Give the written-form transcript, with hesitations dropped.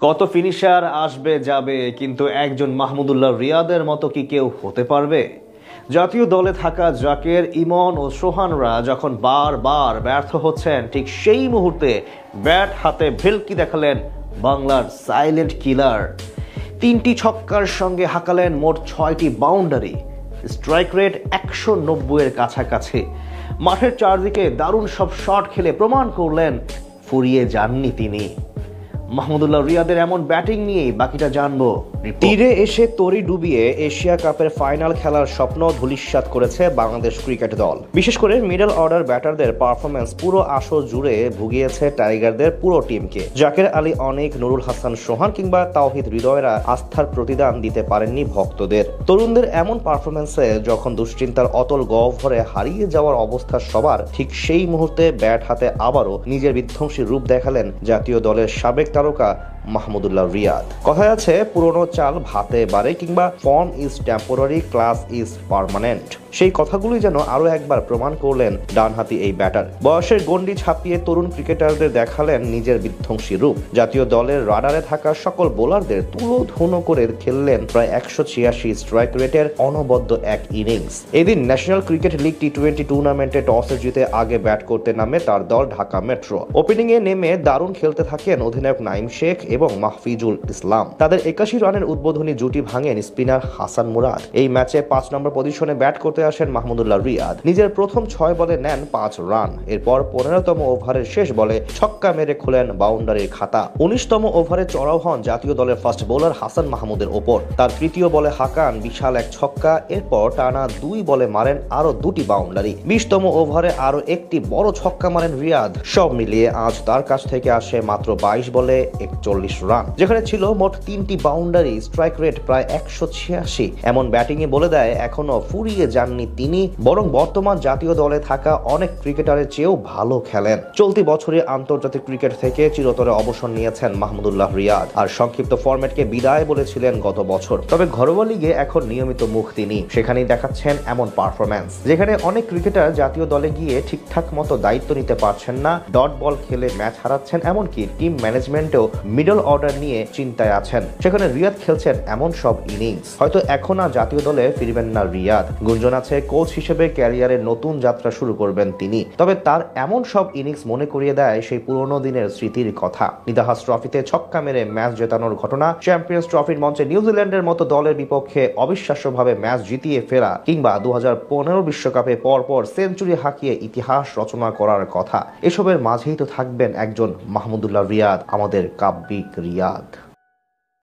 কত ফিনিশার আসবে যাবে, কিন্তু একজন মাহমুদুল্লাহ রিয়াদের মতো কি কেউ হতে পারবে? জাতীয় দলে থাকা জাকের, ইমন ও সোহানরা যখন বারবার ব্যর্থ হচ্ছেন, ঠিক সেই মুহূর্তে ব্যাট হাতে ভেলকি দেখালেন বাংলার সাইলেন্ট কিলার। 3টি ছক্কার সঙ্গে হাঁকালেন মোট 6টি বাউন্ডারি। স্ট্রাইক রেট 190-এর কাছাকাছি। মাঠের চারদিকে দারুণ সব শট খেলে প্রমাণ করলেন ফুরিয়ে যাননি তিনি। মাহমুদুল্লাহ রিয়াদের এমন ব্যাটিং নিয়েই বাকিটা জানবো। তীরে এসে তরি ডুবিয়ে এশিয়া কাপের ফাইনাল খেলার স্বপ্ন ধূলিসাৎ করেছে বাংলাদেশ ক্রিকেট দল। বিশেষ করে মিডল অর্ডার ব্যাটারদের পারফরমেন্স পুরো আসর জুড়ে ভুগিয়েছে টাইগারদের পুরো টিমকে। জাকের আলী অনেক, নুরুল হাসান সোহান কিংবা তাওহিদ হৃদয়রা আস্থার প্রতিদান দিতে পারেননি ভক্তদের। তরুণদের এমন পারফরমেন্সে যখন দুশ্চিন্তার অতল গহ্বরে হারিয়ে যাওয়ার অবস্থা সবার, ঠিক সেই মুহূর্তে ব্যাট হাতে আবারও নিজের বিধ্বংসী রূপ দেখালেন জাতীয় দলের সাবেক তারকা মাহমুদুল্লাহ রিয়াদ। কথায় আছে, পুরনো চাল ভাতে বাড়ে, কিংবা form is temporary, class is permanent. সেই কথাগুলি যেন আরো একবার প্রমাণ করলেন ডানহাতি এই ব্যাটার। বয়সের গণ্ডি ছাপিয়ে তরুণ ক্রিকেটারদের দেখালেন নিজের বিধ্বংসী রূপ। জাতীয় দলের রাডারে থাকা সকল বোলারদের তুলোধুনো করে খেললেন প্রায় 186 স্ট্রাইক রেটের অনবদ্য এক ইনিংস। এদিন ন্যাশনাল ক্রিকেট লিগ টি20 টুর্নামেন্টে টসে জিতে আগে ব্যাট করতে নামে তার দল ঢাকা মেট্রো। ওপেনিং এ নেমে দারুণ খেলতে থাকেন অধিনায়ক নাঈম শেখ এবং মাহফিজুল ইসলাম। তাদের 81 রানের উদ্বোধনী জুটি ভাঙেন স্পিনার হাসান মুরাদ। এই ম্যাচে 5 নম্বর পজিশনে ব্যাট করতে আসেন মাহমুদুল্লাহ রিয়াদ। নিজের প্রথম 6 বলে নেন 5 রান। এরপর 15তম ওভারের শেষ বলে ছক্কা মেরে খোলেন বাউন্ডারির খাতা। 19তম ওভারে চড়াও হন জাতীয় দলের ফাস্ট বোলার হাসান মাহমুদের ওপর। তার তৃতীয় বলে হাঁকান বিশাল এক ছক্কা। এরপর টানা 2 বলে মারেন আরো 2টি বাউন্ডারি। 20তম ওভারে আরো একটি বড় ছক্কা মারেন রিয়াদ। সব মিলিয়ে আজ তার কাছ থেকে আসে মাত্র 22 বলে 41 রান, যেখানে ছিল মোট 3টি বাউন্ডারি। স্ট্রাইক রেট প্রায় 186। এমন ব্যাটিং এ বলে দেয় এখনো ফুরিয়ে যাননি তিনি, বরং বর্তমান জাতীয় দলে থাকা অনেক ক্রিকেটারের চেয়েও ভালো খেলেন। চলতি বছরে আন্তর্জাতিক ক্রিকেট থেকে চিরতরে অবসর নিয়েছেন মাহমুদুল্লাহ রিয়াদ, আর সংক্ষিপ্ত ফরম্যাটকে বিদায় বলেছিলেন গত বছর। তবে ঘরোয়া লিগে এখন নিয়মিত মুখ তিনি, সেখানেই দেখাচ্ছেন এমন পারফরম্যান্স। যেখানে অনেক ক্রিকেটার জাতীয় দলে গিয়ে ঠিকঠাক মতো দায়িত্ব নিতে পারছেন না, ডট বল খেলে ম্যাচ হারাচ্ছেন, এমনকি টিম ম্যানেজমেন্টেও মিডল অর্ডার নিয়ে চিন্তায় আছেন, সেখানে রিয়াদ খেলছেন এমন সব ইনিংস। হয়তো এখন আর জাতীয় দলে ফিরবেন না রিয়াদ। গুঞ্জন আছে কোচ হিসেবে ক্যারিয়ারের নতুন যাত্রা শুরু করবেন তিনি। তবে তার এমন সব ইনিংস মনে করিয়ে দেয় সেই পুরনো দিনের স্মৃতির কথা। নিদাহাস ট্রফিতে ছক্কা মেরে ম্যাচ জেতানোর ঘটনা, চ্যাম্পিয়ন্স ট্রফির মঞ্চে নিউজিল্যান্ডের মতো দলের বিপক্ষে অবিশ্বাস্যভাবে ম্যাচ জিতিয়ে ফেরা, কিংবা 2015 বিশ্বকাপে পরপর সেঞ্চুরি হাঁকিয়ে ইতিহাস রচনা করার কথা। এসবের মাঝেই তো থাকবেন একজন মাহমুদুল্লাহ রিয়াদ, আমাদের কাব্যিক রিয়াদ।